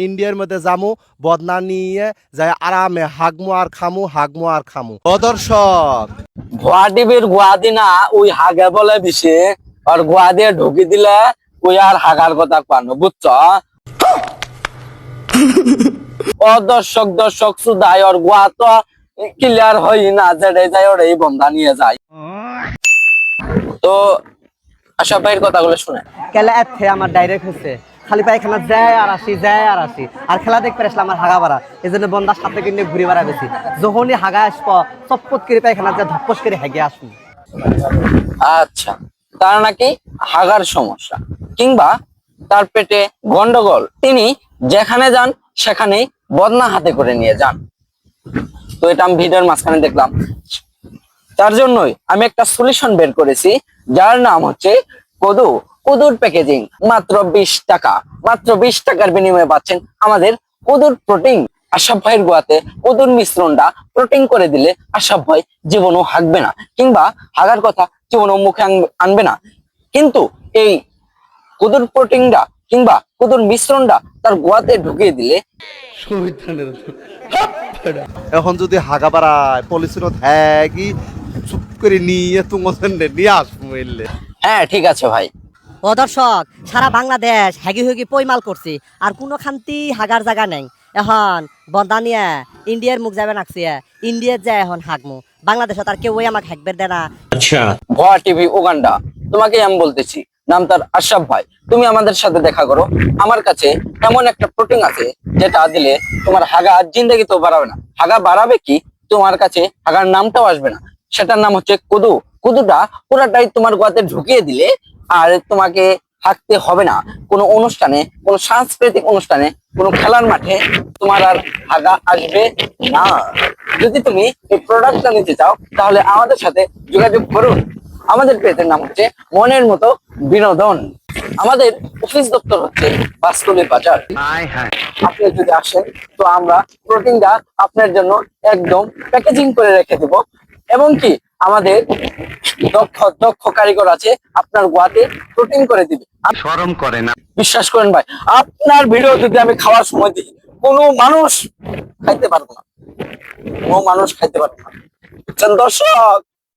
ইন্ডিয়ার মধ্যে যামু বদনা নিয়ে যাই আরামে হাগমু আর খামু ও দর্শক গোয়া টিভির গোয়া দিনা ওই হাগে বলে বেশি আর গোয়া দিয়ে ঢুকি দিলে ওই আর হাগার কথা পানো বুঝছ ও দর্শক সুদাই আর গোয়া তো ক্লিয়ার হই না যেটাই যায় ওটাই বন্ধা নিয়ে যায় তো আশা ভাইয়ের কথাগুলো শুনে কেলা এথে আমার ডাইরেক্ট হচ্ছে খালি পায়খানা যায় আর আসি আর খেলা দেখতে আসলে আমার হাগা বাড়া এই জন্য বন্দার সাথে কিনে ঘুরে বেড়া বেশি যখনই হাগা আসবো চপ্পত করে পায়খানা যায় ধপ্পস করে হেগে আসবো। আচ্ছা তার নাকি হাগার সমস্যা কিংবা তার পেটে গন্ডগোল, তিনি যেখানে যান সেখানেই বদনা হাতে করে নিয়ে যান। তো এটা আমি ভিডিওর মাঝখানে দেখলাম, তার জন্যই আমি একটা সলিউশন বের করেছি যার নাম হচ্ছে কদুর প্যাকেজিং। মাত্র 20 টাকা, মাত্র 20 টাকার বিনিময়ে পাচ্ছেন আমাদের কদুর প্রোটিন। আশরাফ ভাইয়ের গোয়াতে কদুর মিশ্রণটা প্রোটিন করে দিলে আশরাফ ভাই জীবনও হাগবে না কিংবা হাগার কথা জীবনও মুখে আনবে না। কিন্তু এই কদুর প্রোটিনটা কিংবা কদুর মিশ্রণটা তার গোয়াতে ঢুকিয়ে দিলে এখন যদি হাগা বাড়ায় পলিসিনত হ্যাগি চুপ করে নিয়ে তোমার নিয়ে আসবো এলে। হ্যাঁ ঠিক আছে ভাই। ও দর্শক, সারা বাংলাদেশ হেগি হেগি পয়মাল করছি আর কোনো খান্তি হাগার জায়গা নেই। এখন বন্দা নিয়ে ইন্ডিয়ার মুখ যাবে নাকছি, ইন্ডিয়ার যায় এখন হাগমু। বাংলাদেশে তার কেউ আমাকে হাঁকবে দেয় না। আচ্ছা ভুয়া টিভি উগান্ডা, তোমাকে আমি বলতেছি, নাম তার আশরাফ ভাই, তুমি আমাদের সাথে দেখা করো। আমার কাছে এমন একটা প্রোটিন আছে যেটা দিলে তোমার হাগা জিন্দগি তো বাড়াবে না, হাগা বাড়াবে কি তোমার কাছে হাগার নামটাও আসবে না। সেটার নাম হচ্ছে কদুটা পুরাটাই তোমার গোয়াতে ঢুকিয়ে দিলে আর তোমাকে হাঁকতে হবে না। কোনো অনুষ্ঠানে, কোনো সাংস্কৃতিক অনুষ্ঠানে, কোনো খেলার মাঠে তোমার আর হাগা আসবে না। যদি তুমি এই প্রোডাক্টটা নিতে চাও তাহলে আমাদের সাথে যোগাযোগ করুন। আমাদের পেজের নাম হচ্ছে মনের মতো বিনোদন। আমাদের অফিস দপ্তর হচ্ছে বাসকুলি বাজার। আপনি যদি আসেন তো আমরা প্রোটিনটা আপনার জন্য একদম প্যাকেজিং করে রেখে দেব, এবং কি আমাদের দক্ষ কারিগর আছে আপনার গোয়াতে প্রোটিন করে দিবে। শরম করে না, বিশ্বাস করেন ভাই, আপনার ভিডিও যদি আমি খাওয়ার সময় দিই কোনো মানুষ খাইতে পারবো না, কোনো মানুষ খাইতে পারবো না। বুঝছেন দর্শক?